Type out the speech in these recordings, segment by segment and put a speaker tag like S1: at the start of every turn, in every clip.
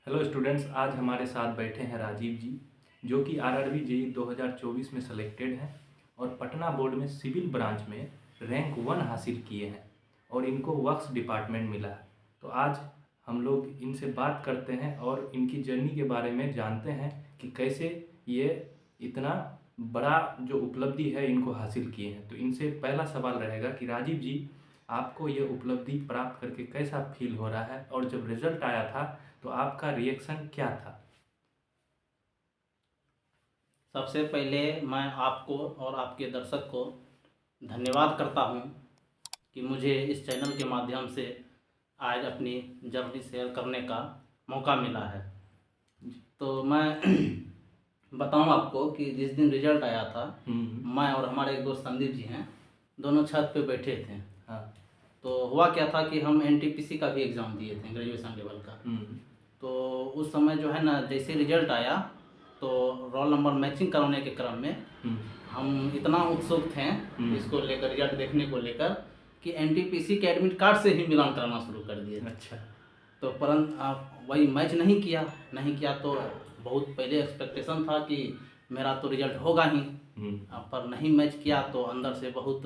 S1: Hello students, आज हमारे साथ बैठे हैं राजीव जी, जो कि आरआरबी जेई 2024 में सेलेक्टेड हैं और पटना बोर्ड में सिविल ब्रांच में रैंक 1 हासिल किए हैं और इनको वर्क्स डिपार्टमेंट मिला है। तो आज हम लोग इनसे बात करते हैं और इनकी जर्नी के बारे में जानते हैं कि कैसे ये इतना बड़ा जो उपलब्धि है इनको हासिल किए हैं। तो इनसे पहला सवाल रहेगा कि राजीव जी, आपको ये उपलब्धि प्राप्त करके कैसा फील हो रहा है और जब रिजल्ट आया था तो आपका रिएक्शन क्या था?
S2: सबसे पहले मैं आपको और आपके दर्शक को धन्यवाद करता हूं कि मुझे इस चैनल के माध्यम से आज अपनी जर्नी शेयर करने का मौका मिला है। तो मैं बताऊं आपको कि जिस दिन रिजल्ट आया था, मैं और हमारे एक दोस्त संदीप जी हैं, दोनों छत पे बैठे थे।
S1: हाँ।
S2: तो हुआ क्या था कि हम एनटीपीसी का भी एग्ज़ाम दिए थे, ग्रेजुएशन लेवल का। तो उस समय जो है ना, जैसे रिजल्ट आया तो रोल नंबर मैचिंग कराने के क्रम में हम इतना उत्सुक थे इसको लेकर, रिजल्ट देखने को लेकर, कि एनटीपीसी के एडमिट कार्ड से ही मिलान कराना शुरू कर दिए।
S1: अच्छा।
S2: तो परंतु वही मैच नहीं किया तो बहुत पहले एक्सपेक्टेशन था कि मेरा तो रिजल्ट होगा ही, पर नहीं मैच किया तो अंदर से बहुत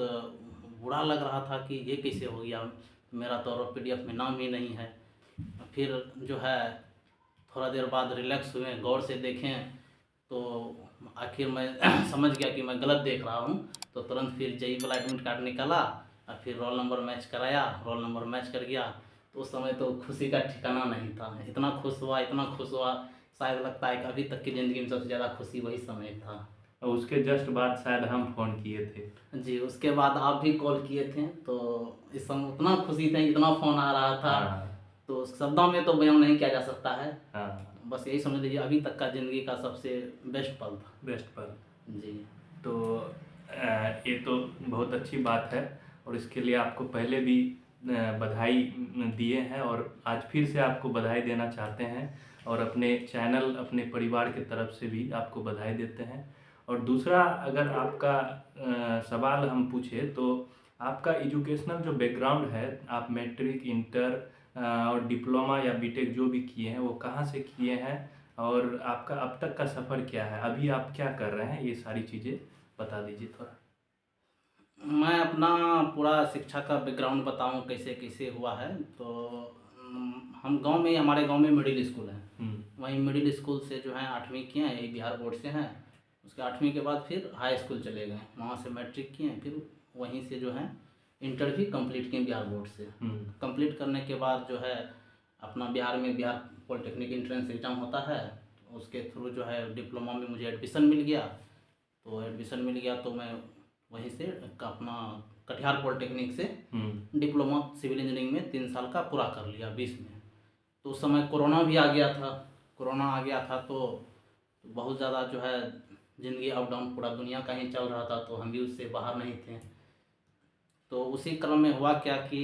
S2: बुरा लग रहा था कि ये कैसे हो गया, मेरा तो पीडीएफ में नाम ही नहीं है। फिर जो है थोड़ा देर बाद रिलैक्स हुए, गौर से देखें तो आखिर मैं समझ गया कि मैं गलत देख रहा हूँ। तो तुरंत फिर जेई वाला एडमिट कार्ड निकाला और फिर रोल नंबर मैच कराया, रोल नंबर मैच कर गया। तो उस समय तो खुशी का ठिकाना नहीं था, इतना खुश हुआ, शायद लगता है कि अभी तक की ज़िंदगी में सबसे ज़्यादा खुशी वही समय था।
S1: और उसके जस्ट बाद शायद हम फ़ोन किए थे।
S2: जी, उसके बाद आप भी कॉल किए थे, तो इस समय उतना खुशी थे, इतना फ़ोन आ रहा था।
S1: हाँ।
S2: तो शब्दों में तो बयान नहीं किया जा सकता है।
S1: हाँ।
S2: बस यही समझ लीजिए अभी तक का ज़िंदगी का सबसे बेस्ट पल था।
S1: बेस्ट पर।
S2: जी।
S1: तो ये तो बहुत अच्छी बात है और इसके लिए आपको पहले भी बधाई दिए हैं और आज फिर से आपको बधाई देना चाहते हैं और अपने चैनल, अपने परिवार के तरफ से भी आपको बधाई देते हैं। और दूसरा, अगर आपका सवाल हम पूछे तो आपका एजुकेशनल जो बैकग्राउंड है, आप मैट्रिक, इंटर और डिप्लोमा या बीटेक जो भी किए हैं वो कहाँ से किए हैं और आपका अब तक का सफ़र क्या है, अभी आप क्या कर रहे हैं, ये सारी चीज़ें बता दीजिए थोड़ा।
S2: मैं अपना पूरा शिक्षा का बैकग्राउंड बताऊं कैसे कैसे हुआ है। तो हम गांव में, हमारे गांव में मिडिल स्कूल है। वहीं मिडिल स्कूल से जो है 8वीं किए हैं, यही बिहार बोर्ड से हैं। उसके 8वीं के बाद फिर हाई स्कूल चले गए, वहाँ से मैट्रिक किए, फिर वहीं से जो है इंटर भी कंप्लीट किए बिहार बोर्ड से। कंप्लीट करने के बाद जो है अपना बिहार में बिहार पॉलिटेक्निक एंट्रेंस एग्ज़ाम होता है, उसके थ्रू जो है डिप्लोमा में मुझे एडमिशन मिल गया। तो एडमिशन मिल गया तो मैं वहीं से अपना कटिहार पॉलिटेक्निक से डिप्लोमा सिविल इंजीनियरिंग में 3 साल का पूरा कर लिया 20 में। तो उस समय कोरोना भी आ गया था। तो बहुत ज़्यादा जो है ज़िंदगी अप डाउन, पूरा दुनिया का ही चल रहा था, तो हम भी उससे बाहर नहीं थे। तो उसी क्रम में हुआ क्या कि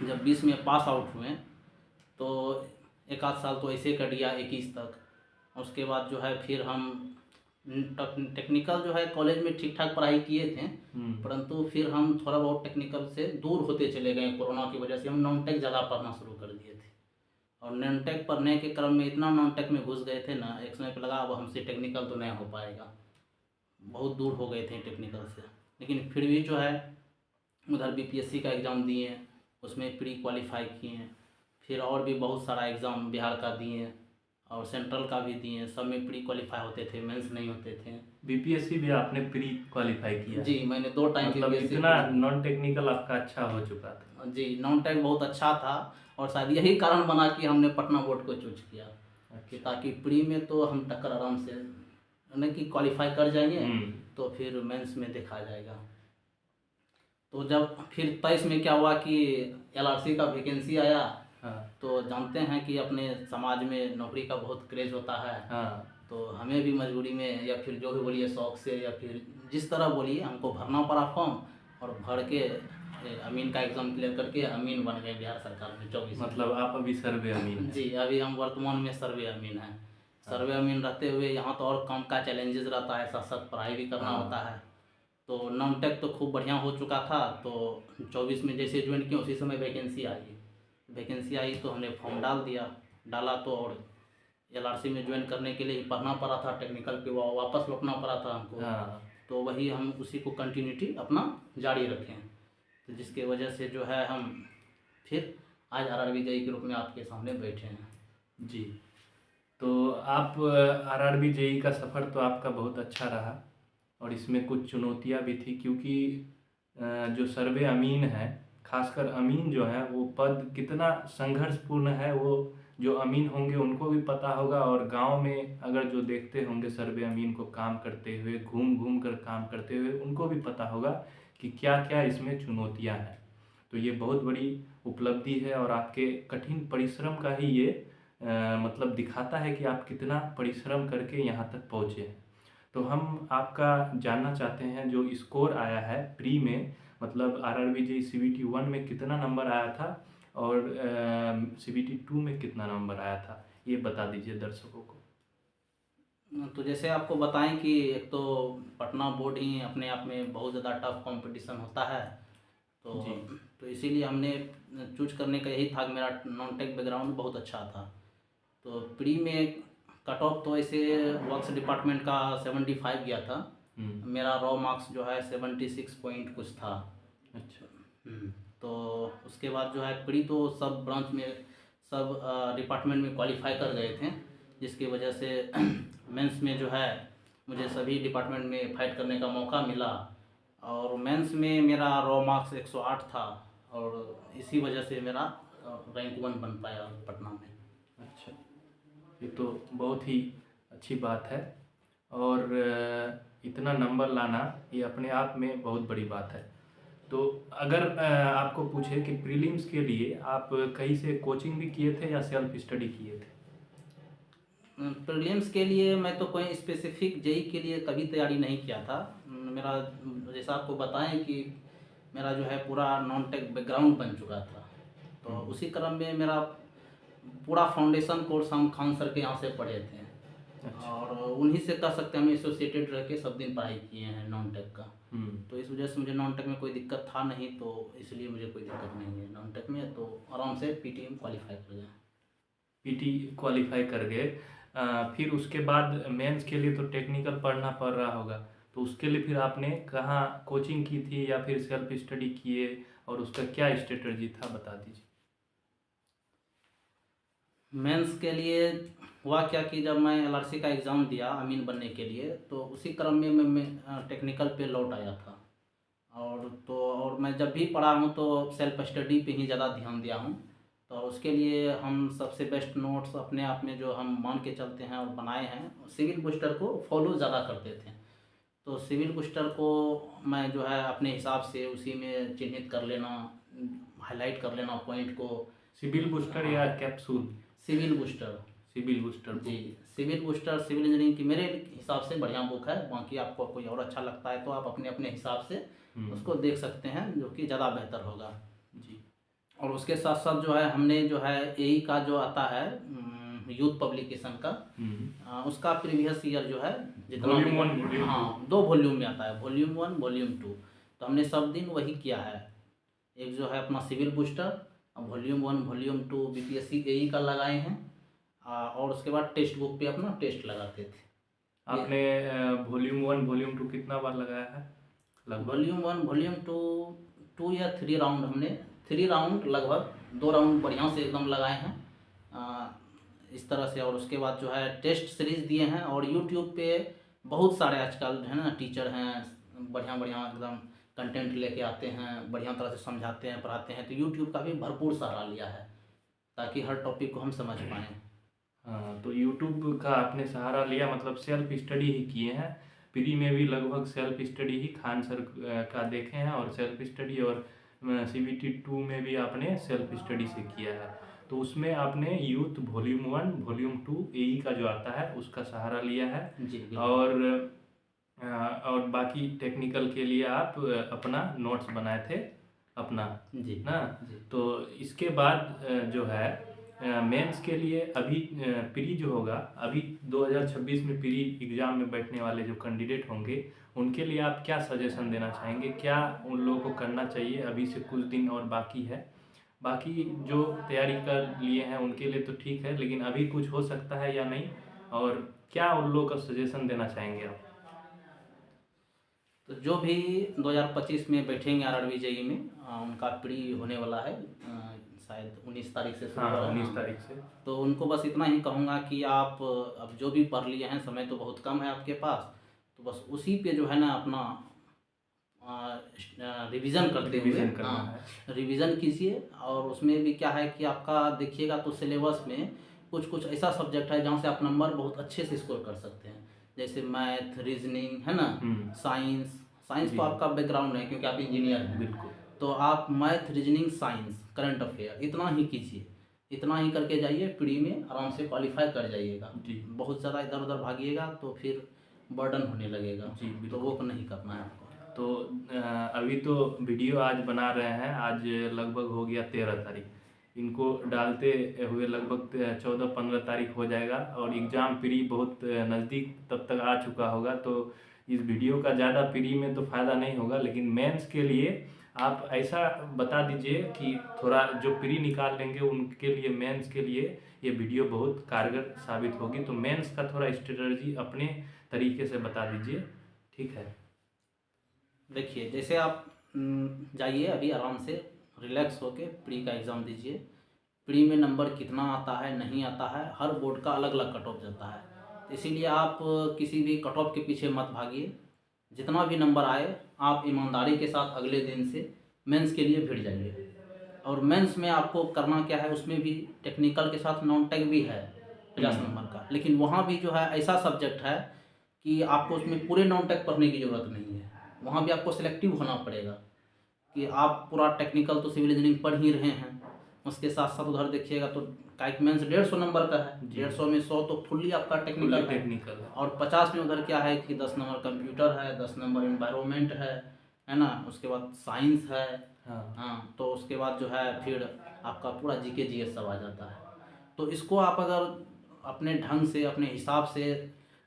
S2: जब 20 में पास आउट हुए तो एक आध साल तो ऐसे कट गया 21 तक। उसके बाद जो है फिर हम टेक्निकल जो है कॉलेज में ठीक ठाक पढ़ाई किए थे, परंतु फिर हम थोड़ा बहुत टेक्निकल से दूर होते चले गए। कोरोना की वजह से हम नॉन टेक ज़्यादा पढ़ना शुरू कर दिए थे और नॉन टेक पढ़ने के क्रम में इतना नॉन टेक में घुस गए थे ना, एक समय पर लगा अब हमसे टेक्निकल तो नहीं हो पाएगा, बहुत दूर हो गए थे टेक्निकल से। लेकिन फिर भी जो है उधर बीपीएससी का एग्ज़ाम दिए, उसमें प्री क्वालिफाई किए, फिर और भी बहुत सारा एग्ज़ाम बिहार का दिए और सेंट्रल का भी दिए। सब में प्री क्वालिफाई होते थे, मेंस नहीं होते थे।
S1: बीपीएससी भी आपने प्री क्वालिफाई किया?
S2: जी, मैंने 2 टाइम
S1: मतलब
S2: बीपीएससी
S1: इतना नॉन टेक्निकल आपका अच्छा हो चुका था?
S2: जी, नॉन टेक बहुत अच्छा था और शायद यही कारण बना कि हमने पटना बोर्ड को चूज किया। कि ताकि प्री में तो हम टक्कर आराम से, नहीं कि क्वालिफाई कर जाएंगे तो फिर मेंस में देखा जाएगा। तो जब फिर 23 में क्या हुआ कि एलआरसी का वैकेंसी आया। तो जानते हैं कि अपने समाज में नौकरी का बहुत क्रेज होता है। तो हमें भी मजबूरी में, या फिर जो भी बोलिए शौक से, या फिर जिस तरह बोलिए, हमको भरना पड़ा फॉर्म और भर के अमीन का एग्ज़ाम क्लियर करके अमीन बन गए बिहार सरकार में 24।
S1: मतलब आप अभी सर्वे अमीन हैं?
S2: जी, अभी हम वर्तमान में सर्वे अमीन हैं। सर्वे अमीन रहते हुए यहाँ तो और काम का चैलेंजेस रहता है, साथ साथ पढ़ाई भी करना होता है। तो नॉन टेक तो खूब बढ़िया हो चुका था। तो 24 में जैसे ज्वाइन किया उसी समय वैकेंसी आई तो हमने फॉर्म डाल दिया। डाला तो, और LRC में ज्वाइन करने के लिए ही पढ़ना पड़ा था, टेक्निकल पे वापस लौटना पड़ा था हमको।
S1: हाँ।
S2: तो वही हम उसी को कंटिन्यूटी अपना जारी रखें, तो जिसके वजह से जो है हम फिर आज RRB JEE के रूप में आपके सामने बैठे हैं।
S1: जी, तो आप RRB JEE का सफ़र तो आपका बहुत अच्छा रहा, और इसमें कुछ चुनौतियां भी थी, क्योंकि जो सर्वे अमीन है, खासकर अमीन जो है, वो पद कितना संघर्षपूर्ण है, वो जो अमीन होंगे उनको भी पता होगा, और गांव में अगर जो देखते होंगे सर्वे अमीन को काम करते हुए, घूम घूम कर काम करते हुए, उनको भी पता होगा कि क्या क्या इसमें चुनौतियां हैं। तो ये बहुत बड़ी उपलब्धि है, और आपके कठिन परिश्रम का ही ये मतलब दिखाता है कि आप कितना परिश्रम करके यहाँ तक पहुँचे हैं। तो हम आपका जानना चाहते हैं, जो स्कोर आया है प्री में, मतलब RRB JEE CBT 1 में कितना नंबर आया था, और CBT 2 में कितना नंबर आया था, ये बता दीजिए दर्शकों को।
S2: तो जैसे आपको बताएं कि एक तो पटना बोर्ड ही अपने आप में बहुत ज़्यादा टफ कंपटीशन होता है, तो
S1: जी।
S2: तो इसीलिए हमने चूज करने का यही था कि मेरा नॉन टेक बैकग्राउंड बहुत अच्छा था। तो प्री में कट ऑफ तो ऐसे वर्क्स डिपार्टमेंट का 75 गया था, मेरा रॉ मार्क्स जो है 76 पॉइंट कुछ था।
S1: अच्छा।
S2: तो उसके बाद जो है प्री तो सब ब्रांच में, सब डिपार्टमेंट में क्वालिफाई कर गए थे, जिसकी वजह से मेंस में जो है मुझे सभी डिपार्टमेंट में फाइट करने का मौका मिला, और मेंस में मेरा रॉ मार्क्स 108 था, और इसी वजह से मेरा रैंक 1 बन पाया पटना में।
S1: अच्छा, ये तो बहुत ही अच्छी बात है, और इतना नंबर लाना ये अपने आप में बहुत बड़ी बात है। तो अगर आपको पूछे कि प्रीलिम्स के लिए आप कहीं से कोचिंग भी किए थे या सेल्फ स्टडी किए थे?
S2: प्रीलिम्स के लिए मैं तो कोई स्पेसिफिक जेई के लिए कभी तैयारी नहीं किया था। मेरा जैसा आपको बताएं कि मेरा जो है पूरा नॉन टेक बैकग्राउंड बन चुका था, तो उसी क्रम में मेरा पूरा फाउंडेशन कोर्स हम खान सर के यहाँ से पढ़े थे। अच्छा। और उन्हीं से कह सकते हैं हम एसोसिएटेड रह के सब दिन पढ़ाई किए हैं नॉन टेक का। तो इस वजह से मुझे नॉन टेक में कोई दिक्कत था नहीं, तो इसलिए मुझे कोई दिक्कत नहीं है नॉन टेक में, तो आराम से पीटी में क्वालिफाई कर गया।
S1: पीटी क्वालिफाई कर गए, फिर उसके बाद मेंस के लिए तो टेक्निकल पढ़ना पड़ रहा होगा, तो उसके लिए फिर आपने कहाँ कोचिंग की थी या फिर सेल्फ स्टडी किए, और उसका क्या स्ट्रेटजी था, बता दीजिए।
S2: मेंस के लिए हुआ क्या कि जब मैं LRC का एग्ज़ाम दिया अमीन बनने के लिए, तो उसी क्रम में मैं टेक्निकल पे लौट आया था, और मैं जब भी पढ़ा हूँ तो सेल्फ स्टडी पे ही ज़्यादा ध्यान दिया हूँ। तो उसके लिए हम सबसे बेस्ट नोट्स अपने आप में जो हम मान के चलते हैं और बनाए हैं, सिविल बूस्टर को फॉलो ज़्यादा करते थे। तो सिविल बूस्टर को मैं जो है अपने हिसाब से उसी में चिन्हित कर लेना, हाईलाइट कर लेना पॉइंट को।
S1: सिविल बूस्टर या capsule?
S2: Civil booster.
S1: Civil booster
S2: जी, सिविल बूस्टर सिविल इंजीनियरिंग की मेरे हिसाब से बढ़िया बुक है, बाकी आपको कोई और अच्छा लगता है तो आप अपने अपने हिसाब से उसको देख सकते हैं, जो कि ज़्यादा बेहतर होगा।
S1: जी।
S2: और उसके साथ साथ जो है हमने जो है AE का जो आता है यूथ पब्लिकेशन का, उसका प्रीवियस ईयर जो है जितना
S1: वॉल्यूम 1
S2: हाँ 2 वॉल्यूम में आता है, वॉल्यूम 1 वॉल्यूम 2, तो हमने सब दिन वही किया है। एक जो है अपना civil booster, volume 1 volume 2 BPSC AE का लगाए हैं, और उसके बाद टेक्स्ट बुक पे अपना टेस्ट लगाते थे।
S1: आपने वॉल्यूम 1 वॉल्यूम 2 कितना बार लगाया है लगभग?
S2: वॉल्यूम 1 वॉल्यूम 2 या 3 राउंड, हमने 3 राउंड लगभग, 2 राउंड बढ़िया से एकदम लगाए हैं इस तरह से। और उसके बाद जो है टेस्ट सीरीज़ दिए हैं, और यूट्यूब पे बहुत सारे आजकल है ना टीचर हैं, बढ़िया बढ़िया एकदम कंटेंट लेके आते हैं, बढ़िया तरह से समझाते हैं, पढ़ाते हैं, तो यूट्यूब का भी भरपूर सहारा लिया है ताकि हर टॉपिक को हम समझ पाएँ।
S1: हाँ, तो यूट्यूब का आपने सहारा लिया, मतलब सेल्फ स्टडी ही किए हैं। प्री में भी लगभग सेल्फ स्टडी ही खान सर का देखे हैं, और सेल्फ स्टडी, और CBT 2 में भी आपने सेल्फ स्टडी से किया है। तो उसमें आपने यूथ वॉल्यूम 1 वॉल्यूम 2 AE का जो आता है उसका सहारा लिया है
S2: जी।
S1: और बाकी टेक्निकल के लिए आप अपना नोट्स बनाए थे अपना
S2: जी
S1: ना।
S2: जी।
S1: तो इसके बाद जो है मेंस के लिए अभी प्री जो होगा, अभी 2026 में प्री एग्ज़ाम में बैठने वाले जो कैंडिडेट होंगे उनके लिए आप क्या सजेशन देना चाहेंगे? क्या उन लोगों को करना चाहिए? अभी से कुछ दिन और बाकी है, बाकी जो तैयारी कर लिए हैं उनके लिए तो ठीक है, लेकिन अभी कुछ हो सकता है या नहीं, और क्या उन लोगों का सजेशन देना चाहेंगे आप?
S2: तो जो भी 2025 में बैठेंगे आरआरबी जेई में, उनका प्री होने वाला है, शायद 19 तारीख से शुरू हो
S1: हाँ,
S2: रहा है।
S1: 19 तारीख से।
S2: तो उनको बस इतना ही कहूँगा कि आप अब जो भी पढ़ लिए हैं, समय तो बहुत कम है आपके पास, तो बस उसी पे जो है ना अपना रिवीजन करते हुए,
S1: रिवीजन करना
S2: हाँ,
S1: है।
S2: रिवीजन कीजिए। और उसमें भी क्या है कि आपका देखिएगा तो सिलेबस में कुछ कुछ ऐसा सब्जेक्ट है जहाँ से आप नंबर बहुत अच्छे से स्कोर कर सकते हैं, जैसे मैथ, रीजनिंग, है ना, साइंस। साइंस तो आपका बैकग्राउंड है क्योंकि आप इंजीनियर हैं,
S1: बिल्कुल।
S2: तो आप math, reasoning, science, current affair इतना ही कीजिए। इतना ही करके जाइए, प्री में आराम से क्वालिफाई कर जाइएगा।
S1: जी।
S2: बहुत ज़्यादा इधर उधर भागिएगा तो फिर बर्डन होने लगेगा
S1: जी,
S2: तो वो नहीं करना है आपको।
S1: तो अभी तो वीडियो आज बना रहे हैं, आज लगभग हो गया 13 तारीख, इनको डालते हुए लगभग 14-15 तारीख हो जाएगा, और एग्ज़ाम प्री बहुत नज़दीक तब तक आ चुका होगा। तो इस वीडियो का ज़्यादा प्री में तो फ़ायदा नहीं होगा, लेकिन मेंस के लिए आप ऐसा बता दीजिए कि थोड़ा जो प्री निकाल लेंगे उनके लिए मेंस के लिए ये वीडियो बहुत कारगर साबित होगी। तो मेंस का थोड़ा स्ट्रेटजी अपने तरीके से बता दीजिए, ठीक है?
S2: देखिए, जैसे आप जाइए अभी आराम से रिलैक्स होके प्री का एग्ज़ाम दीजिए। प्री में नंबर कितना आता है नहीं आता है, हर बोर्ड का अलग अलग कट ऑफ जाता है, तो इसीलिए आप किसी भी कट ऑफ के पीछे मत भागिए। जितना भी नंबर आए आप ईमानदारी के साथ अगले दिन से मेंस के लिए भिड़ जाइए। और मेंस में आपको करना क्या है, उसमें भी टेक्निकल के साथ नॉन टेक भी है 50 नंबर का, लेकिन वहाँ भी जो है ऐसा सब्जेक्ट है कि आपको उसमें पूरे नॉन टेक पढ़ने की ज़रूरत नहीं है। वहाँ भी आपको सिलेक्टिव होना पड़ेगा कि आप पूरा टेक्निकल तो सिविल इंजीनियरिंग पढ़ ही रहे हैं, उसके साथ साथ उधर देखिएगा तो काइक मेंस 150 नंबर का है। 150 में 100 तो फुल्ली आपका टेक्निकल है, और 50 में उधर क्या है कि 10 नंबर कंप्यूटर है, 10 नंबर एनवायरनमेंट है ना, उसके बाद साइंस है। हाँ, तो उसके बाद जो है फिर आपका पूरा जीके जीएस सब आ जाता है। तो इसको आप अगर अपने ढंग से अपने हिसाब से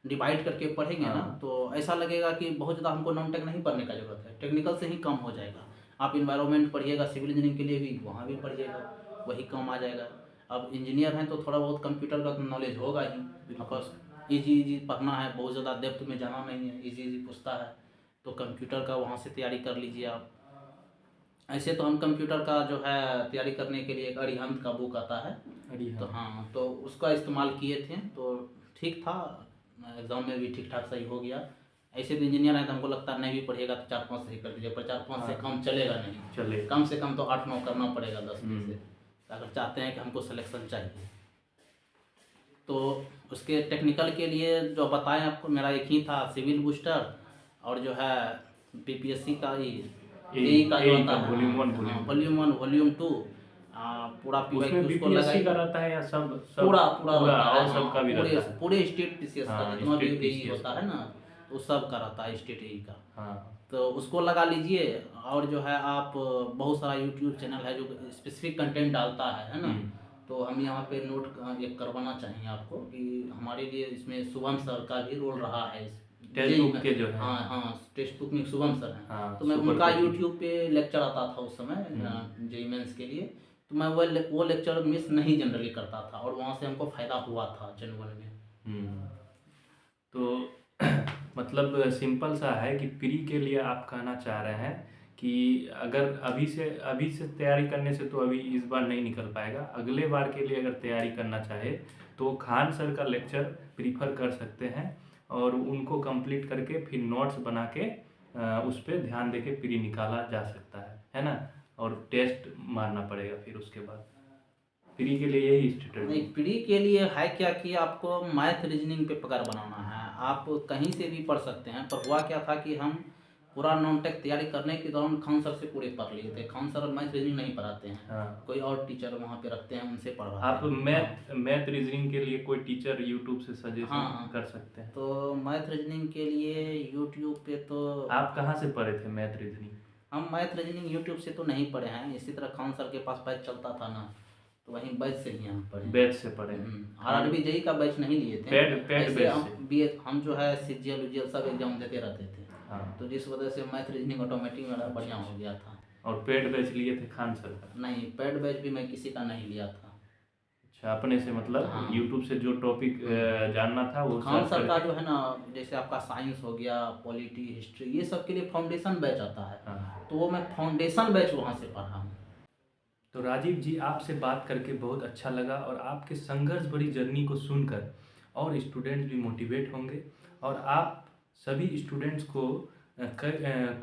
S2: डिवाइड करके पढ़ेंगे ना, तो ऐसा लगेगा कि बहुत ज़्यादा हमको नॉन टेक नहीं पढ़ने का ज़रूरत है, टेक्निकल से ही कम हो जाएगा। आप इन्वायरमेंट पढ़िएगा सिविल इंजीनियरिंग के लिए भी, वहाँ भी पढ़िएगा, वही कम आ जाएगा। अब इंजीनियर हैं तो थोड़ा बहुत कंप्यूटर का नॉलेज होगा ही, ऑफकोर्स ईजी ईजी पढ़ना है, बहुत ज़्यादा डेप्थ में जाना नहीं है, ईजी ईजी पूछता है, तो कंप्यूटर का वहाँ से तैयारी कर लीजिए आप। ऐसे तो हम कंप्यूटर का जो है तैयारी करने के लिए एक अरिहंत का बुक आता है, तो हाँ, तो उसका इस्तेमाल किए थे तो ठीक था, एग्ज़ाम में भी ठीक ठाक सही हो गया। ऐसे भी इंजीनियर हैं तो हमको लगता है नहीं भी पढ़िएगा तो 4-5 सही कर दीजिए, पर 4-5 से कम चलेगा नहीं,
S1: चले
S2: कम से कम तो 8-9 करना पड़ेगा 10 में से, अगर चाहते हैं कि हमको सिलेक्शन चाहिए। तो उसके टेक्निकल के लिए जो बताएं आपको, मेरा एक ही था सिविल बूस्टर, और जो है बीपीएससी का ही यही का जो आता है
S1: वॉल्यूम
S2: 1 वॉल्यूम 2 पूरा
S1: उसमें उसको लगाई का रहता है, या सब
S2: पूरा पूरा
S1: और सबका भी रहता है,
S2: पूरे स्टेट पीसीएस का जितना भी यही होता है ना, तो सब का रहता है स्टेट यही का। तो उसको लगा लीजिए। और जो है आप बहुत सारा यूट्यूब चैनल है जो स्पेसिफिक कंटेंट डालता है ना, तो हम यहाँ पे नोट एक करवाना चाहेंगे आपको कि हमारे लिए इसमें शुभम सर का भी रोल रहा है,
S1: टेक्स्ट बुक के जो है,
S2: हाँ टेक्स्ट बुक में शुभम सर हैं, तो मैं उनका यूट्यूब पे लेक्चर आता था उस समय जेईई मेंस के लिए, तो मैं वो लेक्चर मिस नहीं जनरली करता था, और वहाँ से हमको फ़ायदा हुआ था जनरल में।
S1: तो मतलब सिंपल सा है कि प्री के लिए आप कहना चाह रहे हैं कि अगर अभी से तैयारी करने से तो अभी इस बार नहीं निकल पाएगा, अगले बार के लिए अगर तैयारी करना चाहे तो खान सर का लेक्चर प्रीफर कर सकते हैं, और उनको कंप्लीट करके फिर नोट्स बना के उस पर ध्यान देके प्री निकाला जा सकता है ना, और टेस्ट मारना पड़ेगा फिर उसके बाद। प्री के लिए यही स्ट्रेटजी
S2: नहीं, प्री के लिए है क्या कि आपको मैथ रीजनिंग पे पकड़ बनाना है, आप कहीं से भी पढ़ सकते हैं। पर हुआ क्या था कि हम पूरा नॉन टेक तैयारी करने के दौरान खान सर से पूरे पढ़ लिए थे। खान सर मैथ रीजनिंग नहीं पढ़ाते हैं, कोई और टीचर वहाँ पे रखते हैं, उनसे पढ़वाते हैं।
S1: आप मैथ रीजनिंग के लिए कोई टीचर यूट्यूब से सजेशन कर सकते हैं?
S2: तो मैथ रीजनिंग के लिए यूट्यूब पे तो
S1: आप कहाँ से पढ़े थे मैथ रीजनिंग?
S2: हम मैथ रीजनिंग यूट्यूब से तो नहीं पढ़े हैं, इसी तरह खान सर के पास बैच चलता था ना, तो वहीं बैच से ही हम पढ़े।
S1: बैच से पढ़े?
S2: आरआरबी जेईई का बैच नहीं लिए थे,
S1: पैड बैच
S2: हम जो है सीजीएल यूजीएल सब एग्जाम देते रहते थे, तो जिस वजह से मैथ रीजनिंग ऑटोमेटिक मेरा बढ़िया हो गया था।
S1: और पेड बैच लिए थे खान सर का?
S2: नहीं, पेड बैच भी मैं किसी का नहीं लिया था।
S1: अच्छा, अपने से मतलब
S2: हाँ।
S1: यूट्यूब से जो टॉपिक जानना था वो
S2: खान
S1: सर्च
S2: सर का
S1: करके।
S2: जो है ना, जैसे आपका साइंस हो गया, पॉलिटी, हिस्ट्री, ये सब के लिए फाउंडेशन बैच आता है।
S1: हाँ।
S2: तो वो मैं फाउंडेशन बैच वहाँ से पढ़ा हूँ।
S1: तो राजीव जी, आपसे बात करके बहुत अच्छा लगा और आपके संघर्ष भरी जर्नी को सुनकर और स्टूडेंट्स भी मोटिवेट होंगे। और आप सभी स्टूडेंट्स को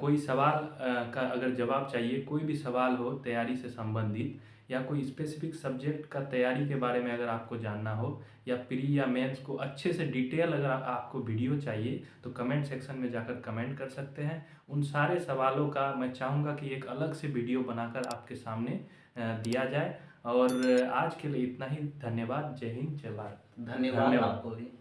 S1: कोई सवाल का अगर जवाब चाहिए, कोई भी सवाल हो तैयारी से संबंधित या कोई स्पेसिफिक सब्जेक्ट का तैयारी के बारे में अगर आपको जानना हो या प्री या मेंस को अच्छे से डिटेल अगर आपको वीडियो चाहिए तो कमेंट सेक्शन में जाकर कमेंट कर सकते हैं। उन सारे सवालों का मैं चाहूँगा कि एक अलग से वीडियो बनाकर आपके सामने दिया जाए। और आज के लिए इतना ही। धन्यवाद। जय हिंद, जय भारत।
S2: धन्यवाद आपको भी।